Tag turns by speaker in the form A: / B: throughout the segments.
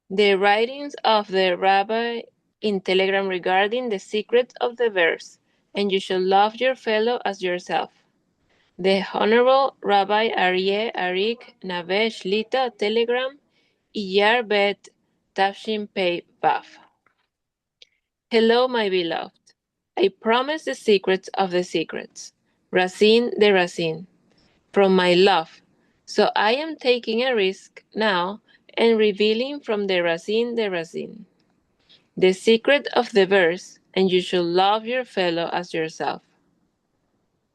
A: The writings of the Rabbi in Telegram regarding the secret of the verse, and you shall love your fellow as yourself. The Honorable Rabbi Aryeh Arik Naveh Shlita Telegram Iyyar Bet Tafshin Pei Vav. Hello, my beloved. I promise the secrets of the secrets, Racine de Racine, from my love. So I am taking a risk now and revealing from the Racine de Racine the secret of the verse, and you shall love your fellow as yourself.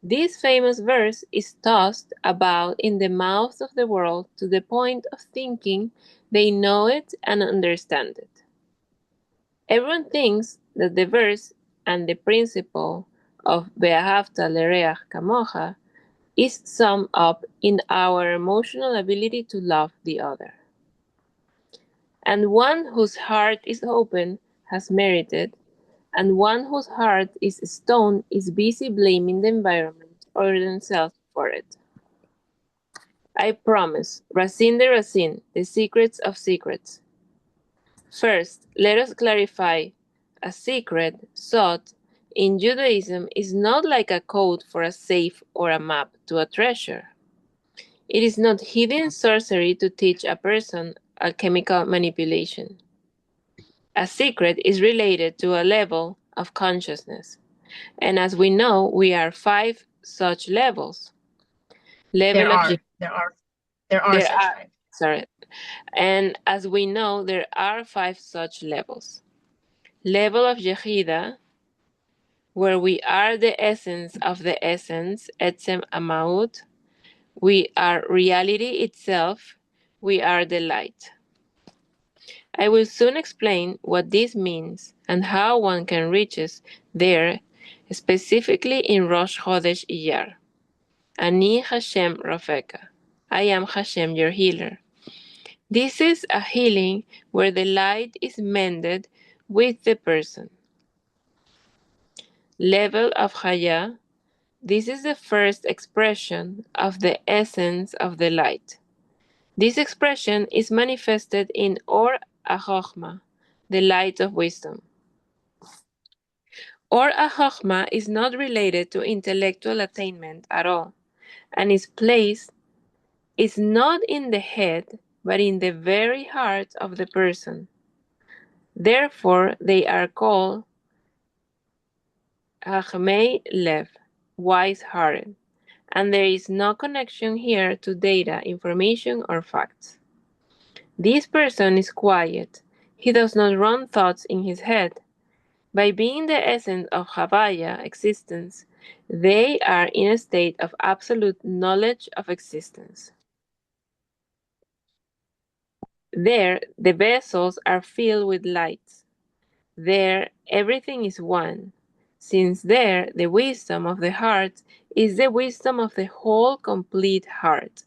A: This famous verse is tossed about in the mouths of the world to the point of thinking they know it and understand it. Everyone thinks that the verse and the principle of Ve'ahavta l'reach kamocha is summed up in our emotional ability to love the other. And one whose heart is open has merited, and one whose heart is stone is busy blaming the environment or themselves for it. I promise, Racine de Racine, the secrets of secrets. First, let us clarify. A secret, sod, in Judaism is not like a code for a safe or a map to a treasure. It is not hidden sorcery to teach a person alchemical manipulation. A secret is related to a level of consciousness. And as we know, we are 5 such levels.
B: There
A: Level of
B: are
A: there
B: such
A: are
B: 5.
A: sorry. And as we know, there are 5 such levels. Level of Yehida, where we are the essence of the essence, Etzem Amaut. We are reality itself. We are the light. I will soon explain what this means and how one can reach us there, specifically in Rosh Chodesh Iyyar. Ani Hashem Rafeka. I am Hashem, your healer. This is a healing where the light is mended with the person. Level of Chaya. This is the first expression of the essence of the light. This expression is manifested in Or HaChochma, the light of wisdom. Or HaChochma is not related to intellectual attainment at all, and its place is not in the head, but in the very heart of the person. Therefore, they are called Chachmei Lev, wise-hearted, and there is no connection here to data, information, or facts. This person is quiet. He does not run thoughts in his head. By being the essence of Havaya, existence, they are in a state of absolute knowledge of existence. There, the vessels are filled with lights. There, everything is one, since there, the wisdom of the heart is the wisdom of the whole complete heart.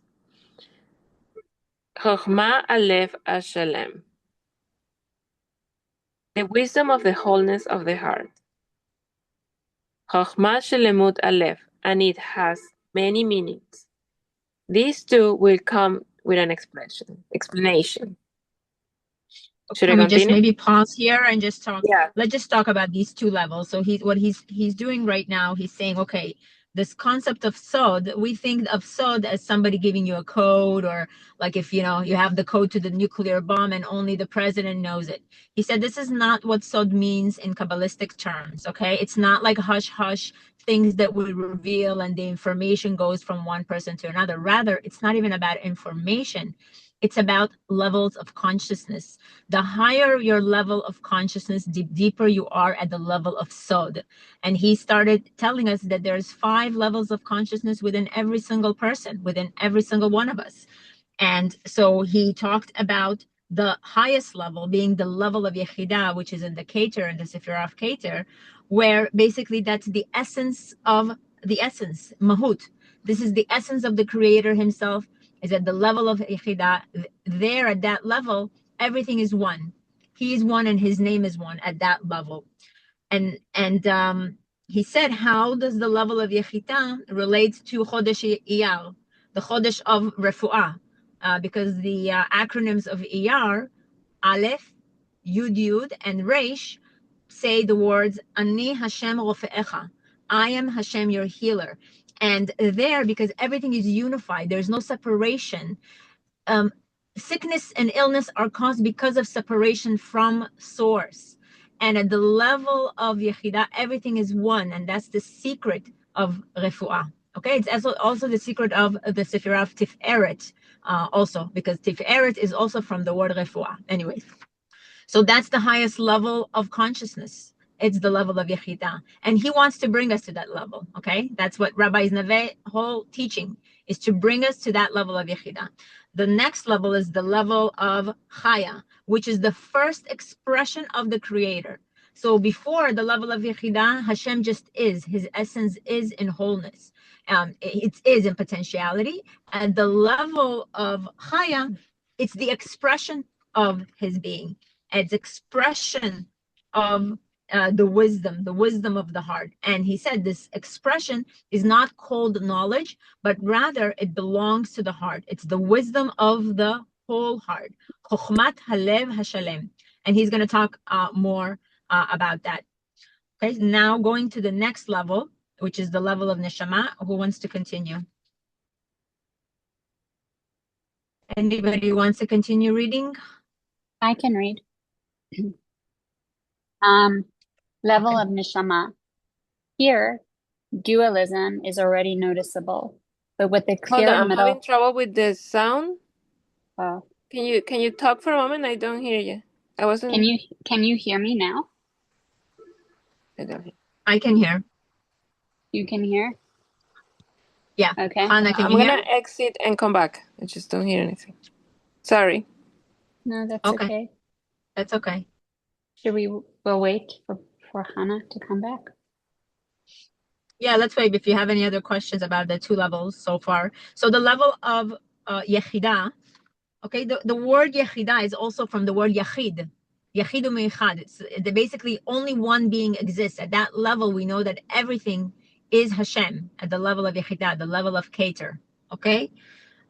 A: Chochma Aleph Ashalem. The wisdom of the wholeness of the heart. Chochma Shelemut Aleph, and it has many meanings. These two will come with an explanation. Should I
B: Can we just
A: continue?
B: maybe pause here and just talk?
A: Yeah.
B: Let's just talk about these two levels. So he's doing right now, he's saying, okay, this concept of sod, we think of sod as somebody giving you a code, or like if you have the code to the nuclear bomb and only the president knows it. He said this is not what sod means in Kabbalistic terms. Okay, it's not like hush hush things that we reveal and the information goes from one person to another. Rather, it's not even about information. It's about levels of consciousness. The higher your level of consciousness, the deeper you are at the level of sod. And he started telling us that there's 5 levels of consciousness within every single person, within every single one of us. And so he talked about the highest level being the level of Yechidah, which is in the Keter, in the Sephirah of Keter, where basically that's the essence of the essence, Mahut. This is the essence of the Creator himself, is at the level of Yechidah. There at that level, everything is one. He is one and his name is one at that level. And he said, how does the level of Yechidah relate to Chodesh Iyyar, the Chodesh of Refuah? Because the acronyms of Iyyar Aleph, Yud Yud, and Reish say the words Ani Hashem Rofe'echa. I am Hashem, your healer. And there, because everything is unified, there's no separation. Sickness and illness are caused because of separation from source. And at the level of Yechidah, everything is one, and that's the secret of Refuah. Okay, it's also the secret of the Sephirah of Tiferet, also, because Tiferet is also from the word Refuah. Anyway, so that's the highest level of consciousness. It's the level of Yechidah. And he wants to bring us to that level, okay? That's what Rabbi Naveh whole teaching is, to bring us to that level of Yechidah. The next level is the level of Chaya, which is the first expression of the Creator. So before the level of Yechidah, Hashem just is. His essence is in wholeness. It is in potentiality. At the level of Chaya, it's the expression of his being. It's expression of the wisdom of the heart. And he said this expression is not called knowledge, but rather it belongs to the heart. It's the wisdom of the whole heart. Chokhmat halev hashalem. And he's going to talk more about that. Okay, now going to the next level, which is the level of neshama. Who wants to continue? Anybody wants to continue reading?
C: I can read. Level of neshama. Here, dualism is already noticeable, but with the
A: Hold
C: clear
A: on, I'm
C: middle.
A: having trouble with the sound.
C: Oh,
A: Can you talk for a moment? I don't hear you. I wasn't.
C: can you hear me now?
A: I don't hear.
B: I can hear.
C: You can hear?
B: Yeah.
C: Okay.
B: Hannah, can
A: I'm
B: you hear?
A: gonna exit and come back. I just don't hear anything. Sorry.
C: No, that's
B: Okay.
C: okay.
B: That's okay.
C: Should we'll wait for Hannah to come back?
B: Yeah, let's wait if you have any other questions about the two levels so far. So the level of Yechidah, okay, the word Yechidah is also from the word Yachid. Yachid u'meichad. It's basically only one being exists. At that level, we know that everything is Hashem at the level of Yechidah, the level of Keter, okay?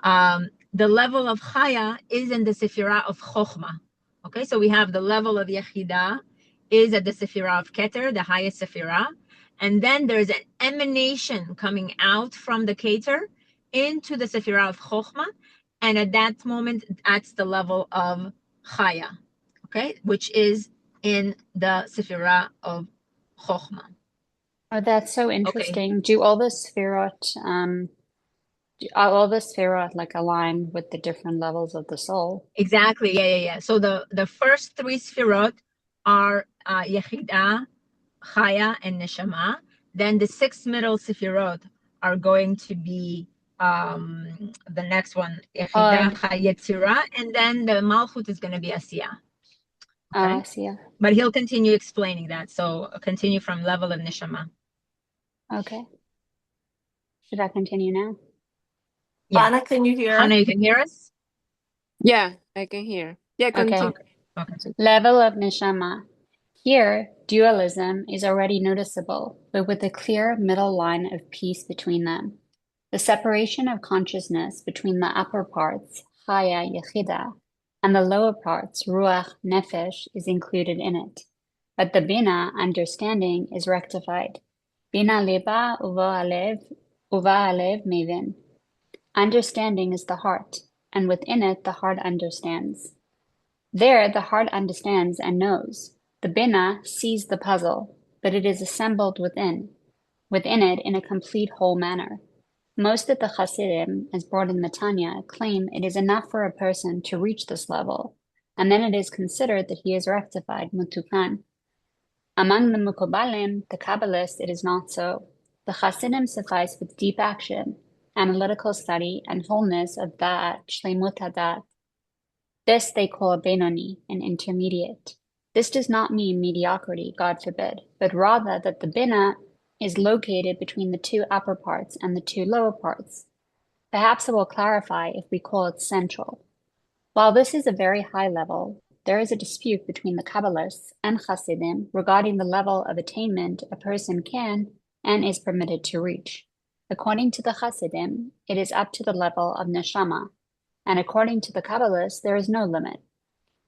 B: The level of Chaya is in the Sephirah of Chokhmah. Okay, so we have the level of Yechidah is at the Sephirah of Keter, the highest Sephirah. And then there's an emanation coming out from the Keter into the Sephirah of Chokhmah. And at that moment, that's the level of Chaya, okay, which is in the Sephirah of Chokhmah.
C: Oh, that's so interesting. Do all the Sefirot, are all the Sefirot like align with the different levels of the soul?
B: Exactly. Yeah. So the first three Sefirot are Yechidah, Chaya, and Neshama. Then the six middle Sefirot are going to be the next one, Yechidah, Chaya, Yetzirah, and then the Malchut is going to be Asiyah. Okay.
C: Asiyah.
B: But he'll continue explaining that. So continue from level of Neshama.
C: Okay. Should I continue now?
B: Yeah.
D: Hannah, can you hear?
B: Hannah, you can hear us?
A: Yeah, I can hear. Yeah, continue.
B: Okay.
C: Level of neshama. Here, dualism is already noticeable, but with a clear middle line of peace between them. The separation of consciousness between the upper parts, chaya, yechida, and the lower parts, ruach, nefesh, is included in it. But the bina, understanding, is rectified. Bina leba uva alev mevin. Understanding is the heart, and within it the heart understands. There the heart understands and knows. The bina sees the puzzle, but it is assembled within it in a complete whole manner. Most of the Hasidim, as brought in the Tanya, claim it is enough for a person to reach this level, and then it is considered that he is rectified, mutukan. Among the Mukobalim, the Kabbalists, it is not so. The Hasidim suffice with deep action, analytical study, and wholeness of da'at, shleimut hadat. This they call a benoni, an intermediate. This does not mean mediocrity, God forbid, but rather that the bina is located between the two upper parts and the two lower parts. Perhaps it will clarify if we call it central. While this is a very high level, there is a dispute between the Kabbalists and Hasidim regarding the level of attainment a person can and is permitted to reach. According to the Hasidim, it is up to the level of neshama, and according to the Kabbalists, there is no limit.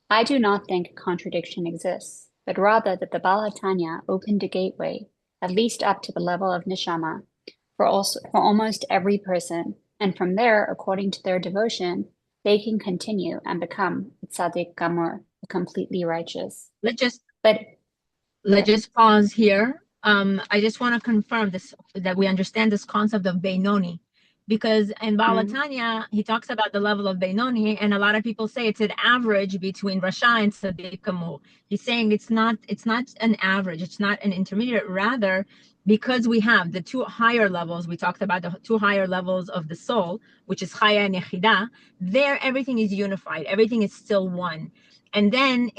C: I do not think contradiction exists, but rather that the Baal HaTanya opened a gateway, at least up to the level of neshama, for almost every person, and from there, according to their devotion, they can continue and become a tzaddik gamur, a completely righteous.
B: Let's
C: But
B: just pause here. I just want to confirm this, that we understand this concept of Beinoni, because in Baal HaTanya, he talks about the level of Beinoni, and a lot of people say it's an average between Rasha and Tzaddik Gamur. He's saying it's not an average, it's not an intermediate, rather, because we have the two higher levels, we talked about the two higher levels of the soul, which is Chaya and Yechida, there everything is unified, everything is still one. And then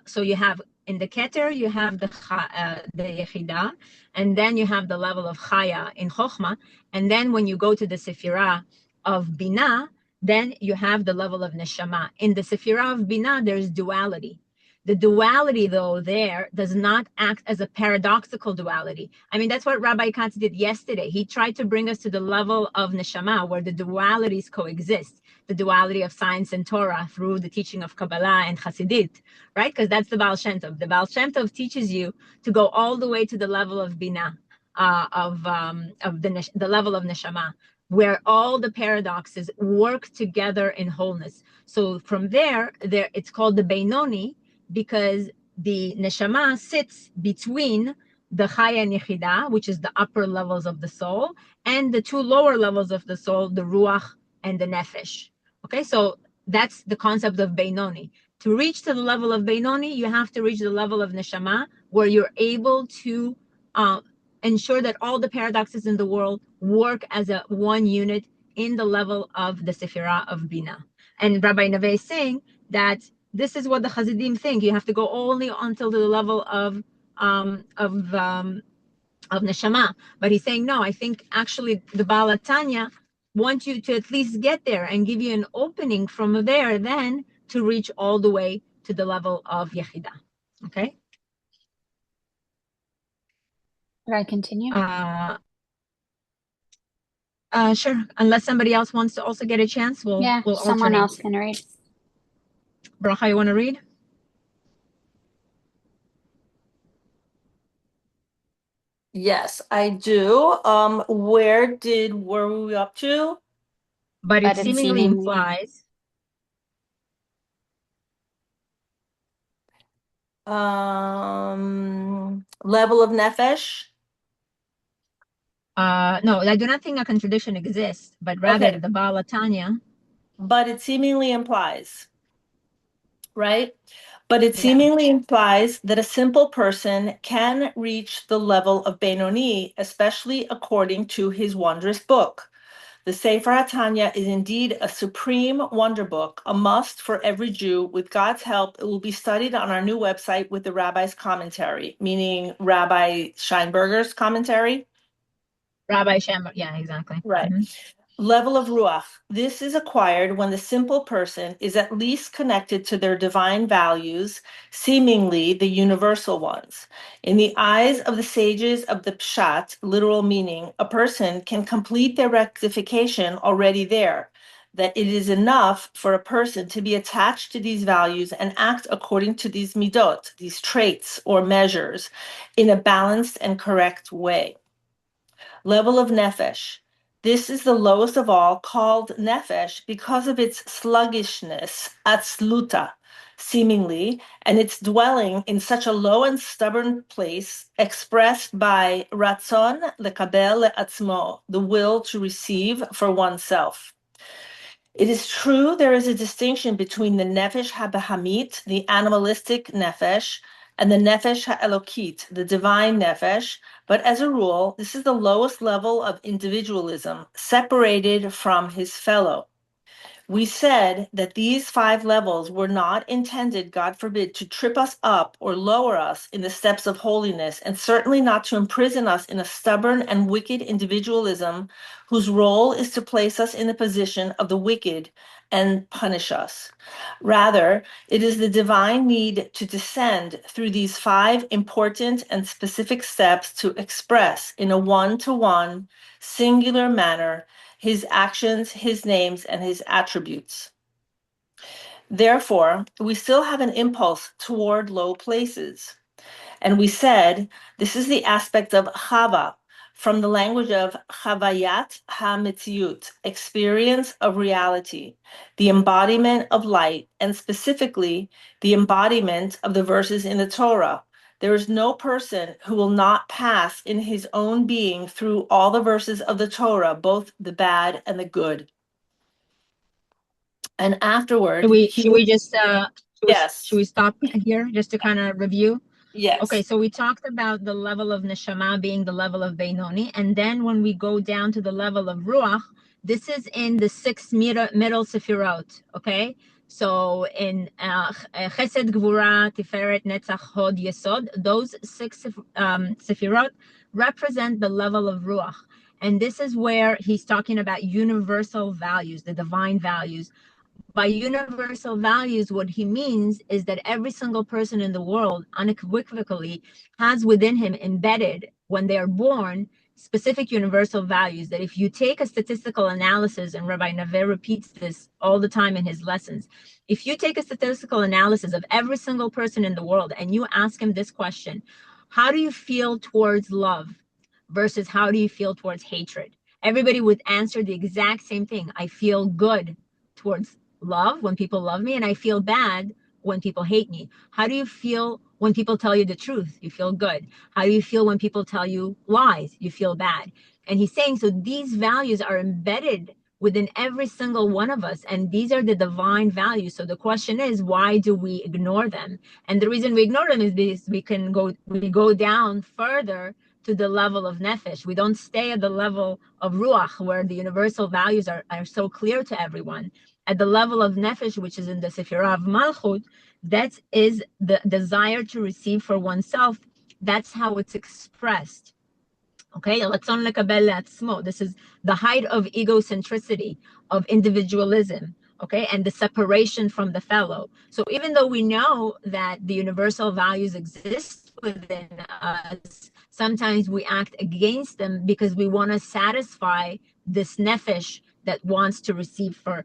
B: so you have in the Keter, you have the Yechida, and then you have the level of Chaya in Chochmah, and then when you go to the Sefirah of Bina, then you have the level of Neshama. In the Sefirah of Bina, there's duality. The duality, though, there does not act as a paradoxical duality. I mean, that's what Rabbi Katz did yesterday. He tried to bring us to the level of Neshama, where the dualities coexist, the duality of science and Torah through the teaching of Kabbalah and Hasidit, right? Because that's the Baal Shem Tov. The Baal Shem Tov teaches you to go all the way to the level of Bina, of the level of Neshama, where all the paradoxes work together in wholeness. So from there it's called the Beinoni, because the Neshama sits between the Chaya and Yechida, which is the upper levels of the soul, and the two lower levels of the soul, the Ruach and the Nefesh. Okay, so that's the concept of Beinoni. To reach to the level of Beinoni, you have to reach the level of Neshama, where you're able to ensure that all the paradoxes in the world work as a one unit in the level of the Sefirah of Bina. And Rabbi Naveh is saying that this is what the Chassidim think. You have to go only until the level of Neshama. But he's saying, no, I think actually the Baal HaTanya wants you to at least get there and give you an opening from there then to reach all the way to the level of Yechida. Okay?
C: Should I continue?
B: Sure. Unless somebody else wants to also get a chance, we'll
C: someone
B: alternate.
C: else can read.
B: Bracha, you want to read?
D: Yes, I do. Where were we up to?
B: But it seemingly implies.
D: Level of nefesh.
B: No, I do not think a contradiction exists, but rather the Baal HaTanya.
D: But it seemingly implies, right? But it seemingly implies that a simple person can reach the level of Benoni, especially according to his wondrous book. The Sefer HaTanya is indeed a supreme wonder book, a must for every Jew. With God's help, it will be studied on our new website with the rabbi's commentary, meaning Rabbi Scheinberger's commentary.
B: Rabbi Scheinberger, yeah, exactly.
D: Right. Level of Ruach. This is acquired when the simple person is at least connected to their divine values, seemingly the universal ones. In the eyes of the sages of the Pshat, literal meaning, a person can complete their rectification already there, that it is enough for a person to be attached to these values and act according to these midot, these traits or measures, in a balanced and correct way. Level of nefesh. This is the lowest of all, called nefesh because of its sluggishness, atzluta, seemingly, and its dwelling in such a low and stubborn place, expressed by ratzon lekabel le'atzmo, the will to receive for oneself. It is true there is a distinction between the nefesh habahamit, the animalistic nefesh, and the nefesh ha'elokit, the divine nefesh, but as a rule, this is the lowest level of individualism, separated from his fellow. We said that these 5 levels were not intended, God forbid, to trip us up or lower us in the steps of holiness, and certainly not to imprison us in a stubborn and wicked individualism whose role is to place us in the position of the wicked and punish us. Rather, it is the divine need to descend through these 5 important and specific steps to express in a one-to-one, singular manner his actions, his names, and his attributes. Therefore, we still have an impulse toward low places. And we said this is the aspect of chava, from the language of chavayat ha-mitziut, experience of reality, the embodiment of light, and specifically the embodiment of the verses in the Torah. There is no person who will not pass in his own being through all the verses of the Torah, both the bad and the good. And afterward,
B: Should we just
D: yes,
B: should we stop here just to kind of review?
D: yes.
B: Okay, so we talked about the level of neshama being the level of Beinoni, and then when we go down to the level of ruach, this is in the six middle sefirot. Okay, so in Chesed, Gvura, Tiferet, Netzach, Hod, Yesod, those six sefirot represent the level of ruach, and this is where he's talking about universal values, the divine values. By universal values, what he means is that every single person in the world unequivocally has within him embedded, when they are born, specific universal values. That if you take a statistical analysis, and Rabbi Naveh repeats this all the time in his lessons, if you take a statistical analysis of every single person in the world and you ask him this question, how do you feel towards love versus how do you feel towards hatred? Everybody would answer the exact same thing. I feel good towards love when people love me, and I feel bad when people hate me. How do you feel when people tell you the truth? You feel good. How do you feel when people tell you lies? You feel bad. And he's saying, so these values are embedded within every single one of us, and these are the divine values. So the question is, why do we ignore them? And the reason we ignore them is because we go down further to the level of nefesh. We don't stay at the level of ruach, where the universal values are so clear to everyone. At the level of nefesh, which is in the Sefirah of Malchut, that is the desire to receive for oneself. That's how it's expressed. Okay, this is the height of egocentricity, of individualism, okay, and the separation from the fellow. So even though we know that the universal values exist within us, sometimes we act against them because we want to satisfy this nefesh that wants to receive for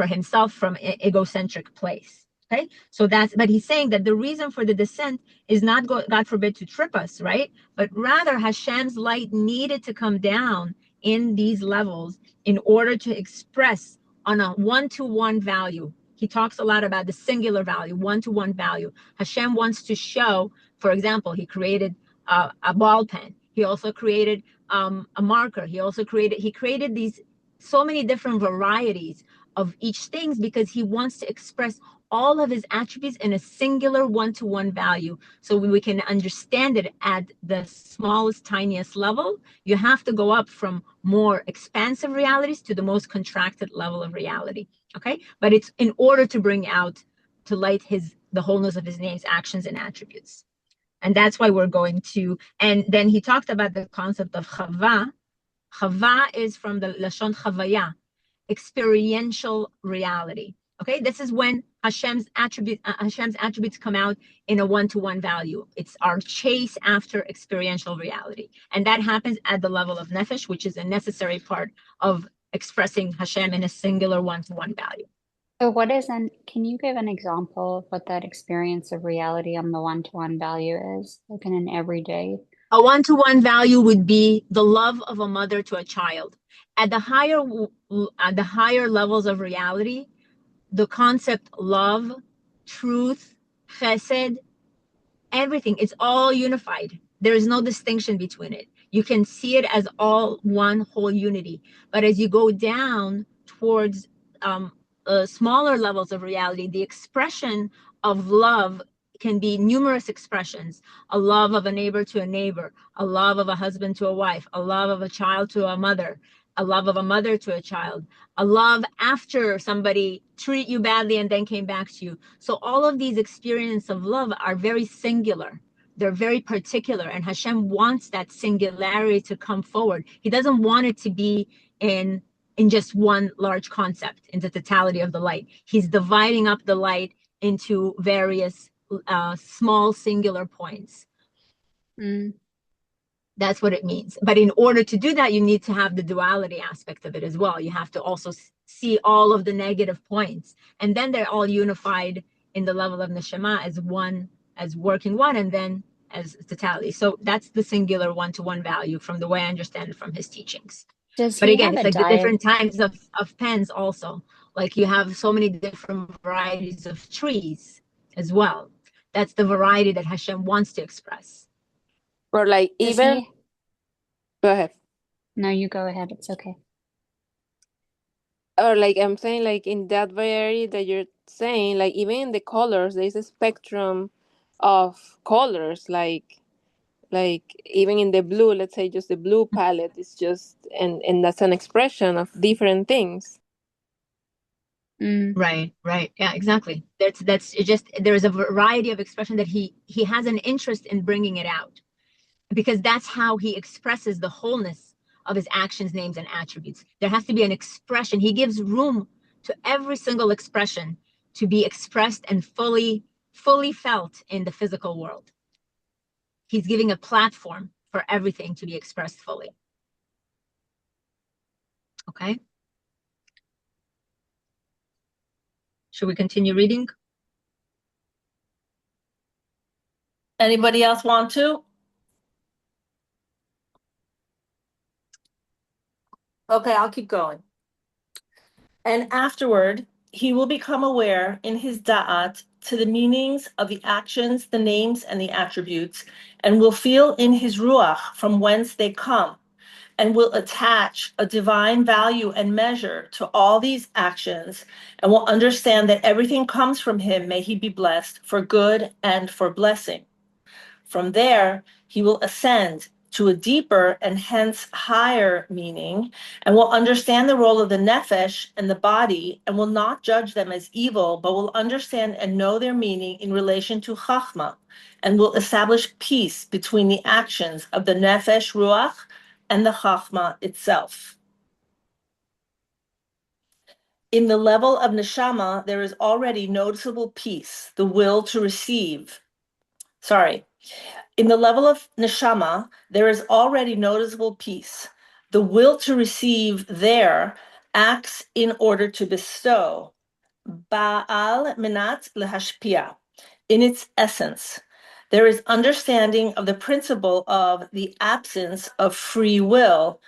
B: himself from an egocentric place. Okay, so but he's saying that the reason for the descent is not, God forbid, to trip us, right? But rather Hashem's light needed to come down in these levels in order to express on a one-to-one value. He talks a lot about the singular value, one-to-one value. Hashem wants to show, for example, he created a ball pen. He also created a marker. He created these so many different varieties of each things because he wants to express all of his attributes in a singular one-to-one value. So we can understand it at the smallest, tiniest level. You have to go up from more expansive realities to the most contracted level of reality. Okay, but it's in order to bring out to light the wholeness of his names, actions, and attributes. And that's why we're going to. And then he talked about the concept of chava. Chava is from the lashon chavaya, experiential reality. Okay, this is when Hashem's attributes come out in a one-to-one value. It's our chase after experiential reality, and that happens at the level of nefesh, which is a necessary part of expressing Hashem in a singular one-to-one value.
C: So can you give an example of what that experience of reality on the one-to-one value is, like in an everyday?
B: A one-to-one value would be the love of a mother to a child. At the higher levels of reality, the concept love, truth, chesed, everything, it's all unified. There is no distinction between it. You can see it as all one whole unity. But as you go down towards smaller levels of reality, the expression of love can be numerous expressions. A love of a neighbor to a neighbor, a love of a husband to a wife, a love of a child to a mother, a love of a mother to a child, a love after somebody treated you badly and then came back to you. So all of these experiences of love are very singular. They're very particular, and Hashem wants that singularity to come forward. He doesn't want it to be in just one large concept, in the totality of the light. He's dividing up the light into various small singular points. That's what it means. But in order to do that, you need to have the duality aspect of it as well. You have to also see all of the negative points, and then they're all unified in the level of neshama as one, as working one, and then as totality. So that's the singular one-to-one value from the way I understand it from his teachings.
C: Does
B: But
C: he
B: again,
C: have
B: it's
C: a
B: like the
C: diet?
B: different types of pens also. Like you have so many different varieties of trees as well. That's the variety that Hashem wants to express.
A: Or like
C: Does
A: even,
C: he?
A: go ahead.
C: No, you go ahead. It's okay.
A: Or like I'm saying, like in that variety that you're saying, like even in the colors, there's a spectrum of colors. Like even in the blue, let's say just the blue palette is just, and that's an expression of different things.
C: Mm.
B: Right. Yeah, exactly. That's it. Just there is a variety of expression that he has an interest in bringing it out, because that's how he expresses the wholeness of his actions, names, and attributes. There has to be an expression. He gives room to every single expression to be expressed and fully felt in the physical world. He's giving a platform for everything to be expressed fully. Okay. Should we continue reading?
D: Anybody else want to? Okay, I'll keep going. And afterward, he will become aware in his da'at to the meanings of the actions, the names, and the attributes, and will feel in his ruach from whence they come, and will attach a divine value and measure to all these actions, and will understand that everything comes from him, may he be blessed, for good and for blessing. From there, he will ascend to a deeper and hence higher meaning, and will understand the role of the nefesh and the body, and will not judge them as evil, but will understand and know their meaning in relation to chachma, and will establish peace between the actions of the nefesh ruach and the chachma itself. In the level of neshama, there is already noticeable peace, the will to receive. In the level of neshama, there is already noticeable peace. The will to receive there acts in order to bestow. Ba'al minat lehashpia. In its essence, there is understanding of the principle of the absence of free will,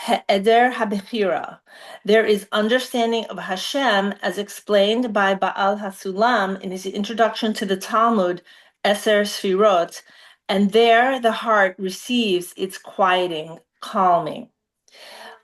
D: he'eder habechira. There is understanding of Hashem as explained by Baal HaSulam in his introduction to the Talmud, Eser Sfirot, and there the heart receives its quieting, calming.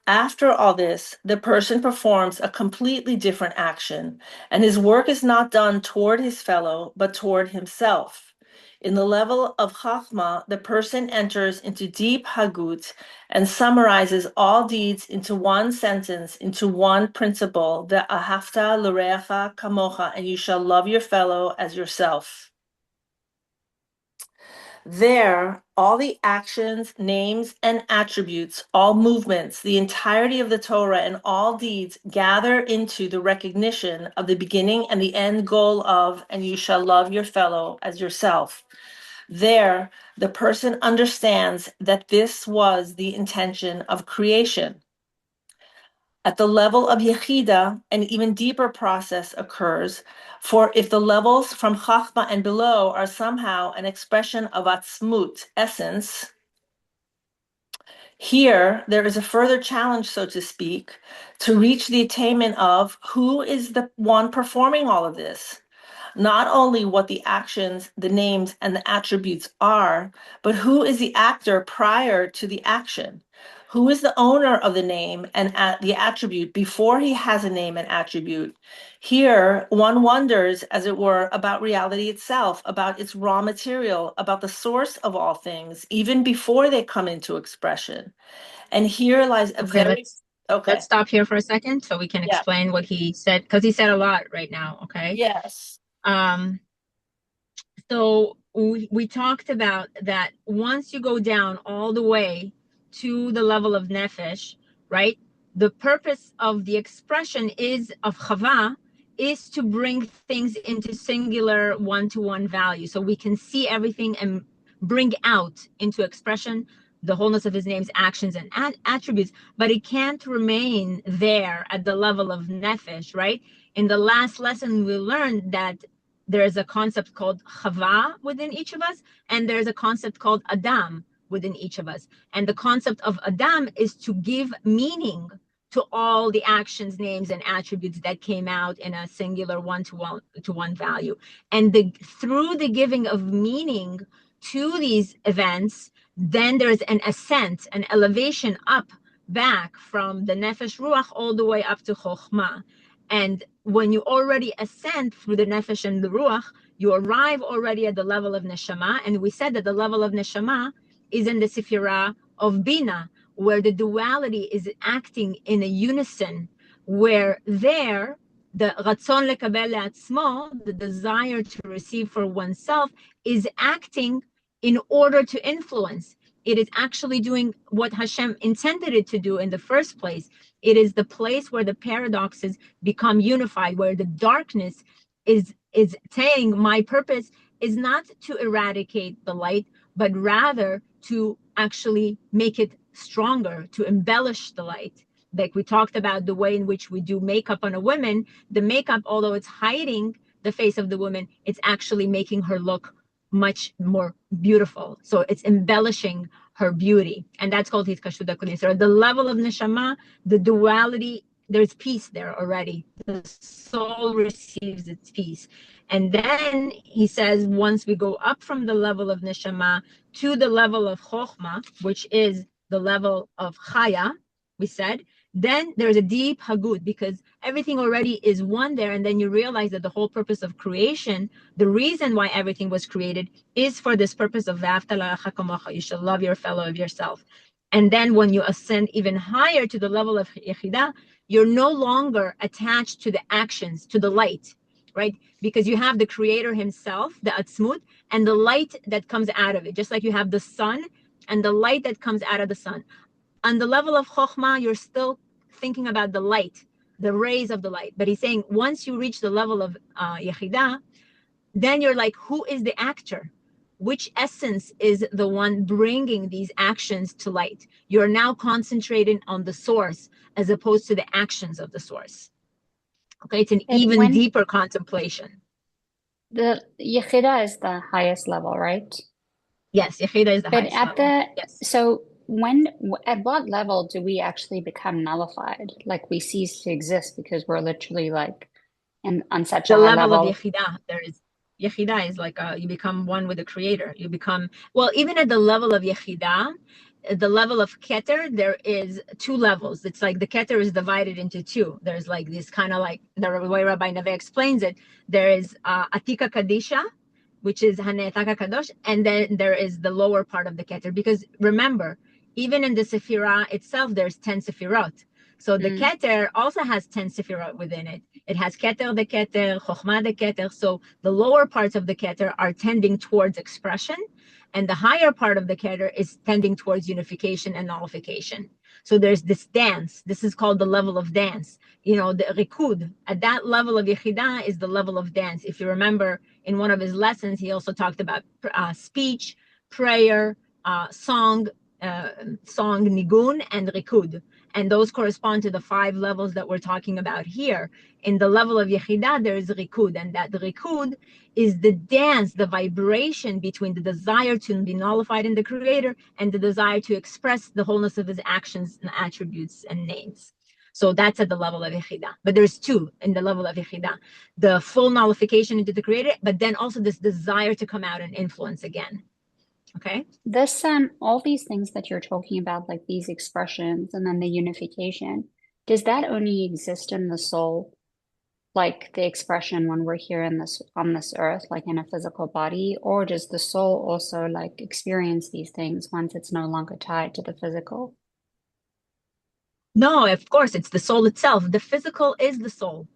D: After all this, the person performs a completely different action, and his work is not done toward his fellow, but toward himself. In the level of Chachma, the person enters into deep Hagut and summarizes all deeds into one sentence, into one principle, the Ahavta l'reacha kamocha, and you shall love your fellow as yourself. There, all the actions, names, and attributes, all movements, the entirety of the Torah, and all deeds gather into the recognition of the beginning and the end goal of, and you shall love your fellow as yourself. There, the person understands that this was the intention of creation. At the level of Yechida, an even deeper process occurs, for if the levels from Chachma and below are somehow an expression of Atzmut, essence, here there is a further challenge, so to speak, to reach the attainment of who is the one performing all of this. Not only what the actions, the names, and the attributes are, but who is the actor prior to the action? Who is the owner of the name and the attribute before he has a name and attribute? Here, one wonders, as it were, about reality itself, about its raw material, about the source of all things, even before they come into expression. And here lies a very...
B: Let's stop here for a second so we can explain what he said, because he said a lot right now. Okay.
D: Yes.
B: So we talked about that once you go down all the way to the level of nefesh, right? The purpose of the expression of chava is to bring things into singular one-to-one value, so we can see everything and bring out into expression the wholeness of his names, actions, and attributes, but it can't remain there at the level of nefesh, right? In the last lesson, we learned that there's a concept called chava within each of us, and there's a concept called adam within each of us. And the concept of adam is to give meaning to all the actions, names, and attributes that came out in a singular one-to-one value. And through the giving of meaning to these events, then there's an ascent, an elevation up, back from the nefesh ruach all the way up to chokhmah. And when you already ascend through the nefesh and the ruach, you arrive already at the level of neshama. And we said that the level of neshama is in the sefirah of bina, where the duality is acting in a unison, where there, the ratzon lekabel le'atzmo, the desire to receive for oneself, is acting in order to influence. It is actually doing what Hashem intended it to do in the first place. It is the place where the paradoxes become unified, where the darkness is saying, my purpose is not to eradicate the light, but rather to actually make it stronger, to embellish the light. Like we talked about the way in which we do makeup on a woman, the makeup, although it's hiding the face of the woman, it's actually making her look much more beautiful. So it's embellishing her beauty. And that's called Hitkashut HaKodesh. So at the level of Neshama, the duality, there's peace there already. The soul receives its peace. And then he says, once we go up from the level of Neshama to the level of Chokhmah, which is the level of Chaya, we said, then there's a deep hagud, because everything already is one there. And then you realize that the whole purpose of creation, the reason why everything was created, is for this purpose of V'ahavta l'reacha kamocha, you shall love your fellow of yourself. And then when you ascend even higher to the level of Yechidah, you're no longer attached to the actions, to the light, right? Because you have the creator himself, the Atzmut, and the light that comes out of it. Just like you have the sun and the light that comes out of the sun. On the level of Chokhmah, you're still thinking about the light, the rays of the light. But he's saying once you reach the level of Yechidah, then you're like, who is the actor? Which essence is the one bringing these actions to light? You're now concentrating on the source as opposed to the actions of the source. Okay, it's an even deeper contemplation.
C: The Yechidah is the highest level, right?
B: Yes, Yechidah is the
C: But
B: highest
C: at
B: level. Yes.
C: So at what level do we actually become nullified? Like we cease to exist because we're literally like on such a high level.
B: The level of Yechidah, Yechidah is like you become one with the creator. You become, well, even at the level of Yechidah, the level of Keter, there is two levels. It's like the Keter is divided into two. There's like this kind of like, the way Rabbi Naveh explains it, there is Atika Kadisha, which is Hanetaka Kadosh, and then there is the lower part of the Keter. Because remember, even in the Sephirah itself, there's 10 Sephirot. So the Keter also has 10 Sephirot within it. It has Keter the Keter, Chokhmah the Keter. So the lower parts of the Keter are tending towards expression, and the higher part of the Keter is tending towards unification and nullification. So there's this dance. This is called the level of dance. You know, the Rikud, at that level of Yechidah is the level of dance. If you remember, in one of his lessons, he also talked about speech, prayer, song, nigun, and rikud. And those correspond to the 5 levels that we're talking about here. In the level of Yechidah, there is rikud, and that rikud is the dance, the vibration between the desire to be nullified in the Creator and the desire to express the wholeness of his actions and attributes and names. So that's at the level of Yechidah. But there's 2 in the level of Yechidah. The full nullification into the Creator, but then also this desire to come out and influence again. Okay?
C: This, all these things that you're talking about, like these expressions and then the unification, does that only exist in the soul? Like the expression when we're here on this earth, like in a physical body, or does the soul also like experience these things once it's no longer tied to the physical?
B: No, of course, it's the soul itself. The physical is the soul.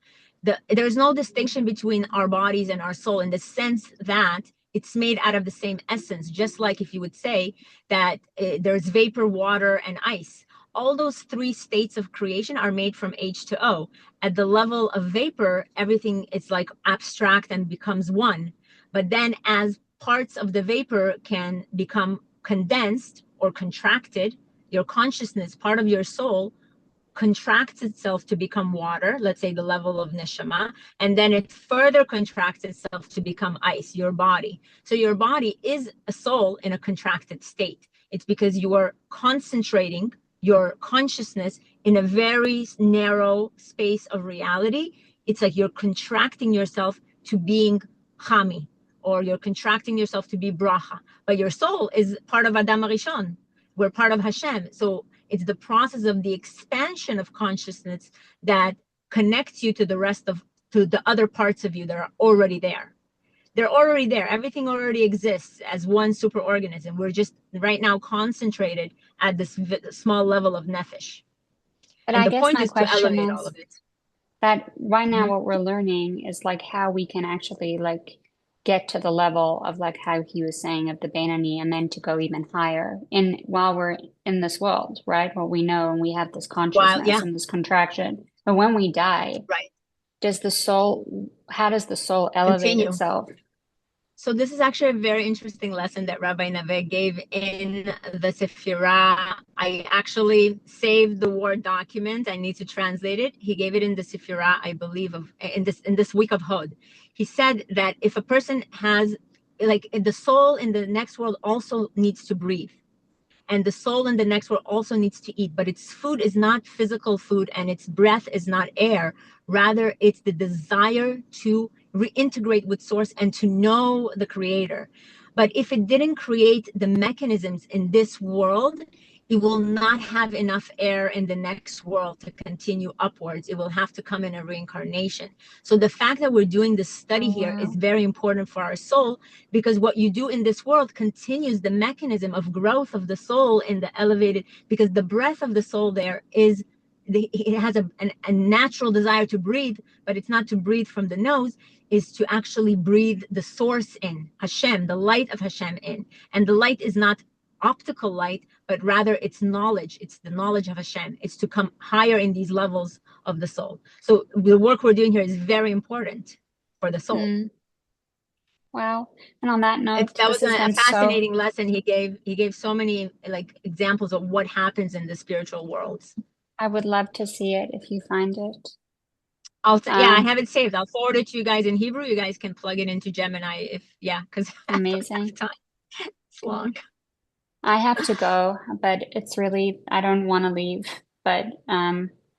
B: There's no distinction between our bodies and our soul in the sense that it's made out of the same essence, just like if you would say that there's vapor, water, and ice. All those 3 states of creation are made from H to O. At the level of vapor, everything is like abstract and becomes one. But then as parts of the vapor can become condensed or contracted, your consciousness, part of your soul, contracts itself to become water, let's say the level of neshama, and then it further contracts itself to become ice, your body. So your body is a soul in a contracted state. It's because you are concentrating your consciousness in a very narrow space of reality. It's like you're contracting yourself to being chami, or you're contracting yourself to be bracha. But your soul is part of Adam Arishon. We're part of Hashem. So it's the process of the expansion of consciousness that connects you to the other parts of you that are already there. They're already there. Everything already exists as one superorganism. We're just right now concentrated at this small level of nefesh.
C: But
B: And
C: I
B: the
C: guess
B: point
C: my
B: is to
C: question
B: elevate all
C: is
B: of it.
C: that right now what we're learning is like how we can actually like get to the level of like how he was saying of the Benoni and then to go even higher in while we're in this world, right? What we know and we have this consciousness and this contraction. But when we die,
B: Right.
C: how does the soul elevate
B: Continue.
C: itself?
B: So this is actually a very interesting lesson that Rabbi Naveh gave in the Sefirah. I actually saved the Word document. I need to translate it. He gave it in the Sefirah, I believe, in this week of Hod. He said that if a person has, like, the soul in the next world also needs to breathe. And the soul in the next world also needs to eat, but its food is not physical food and its breath is not air. Rather, it's the desire to reintegrate with source and to know the creator. But if it didn't create the mechanisms in this world, it will not have enough air in the next world to continue upwards. It will have to come in a reincarnation. So the fact that we're doing this study here is very important for our soul, because what you do in this world continues the mechanism of growth of the soul in the elevated, because the breath of the soul there is, it has a natural desire to breathe, but it's not to breathe from the nose, is to actually breathe the source in, Hashem, the light of Hashem in. And the light is not optical light, but rather it's knowledge. It's the knowledge of Hashem. It's to come higher in these levels of the soul. So the work we're doing here is very important for the soul.
C: Wow. And on that note,
B: That
C: this
B: was
C: has
B: a
C: been
B: fascinating lesson he gave. He gave so many like examples of what happens in the spiritual worlds.
C: I would love to see it if you find it.
B: I have it saved. I'll forward it to you guys in Hebrew. You guys can plug it into Gemini because
C: amazing.
B: Time. It's long.
C: I have to go, but it's really, I don't want to leave, but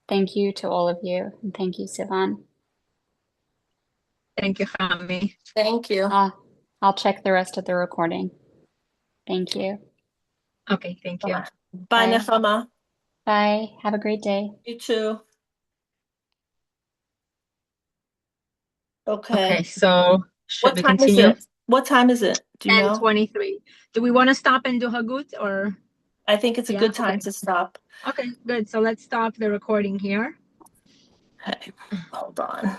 C: thank you to all of you. And thank you, Sivan.
B: Thank you, Chami.
D: Thank you.
C: I'll check the rest of the recording. Thank you.
B: Okay, thank you.
D: Bye, Nefama.
C: Bye. Have a great day.
D: You too. Okay.
B: So should we continue?
D: Is it? What time is it? Do you know?
B: 10:23. Do we want to stop and do Hagut, or?
D: I think it's a good time to stop.
B: Okay, good. So let's stop the recording here.
D: Okay, hold on.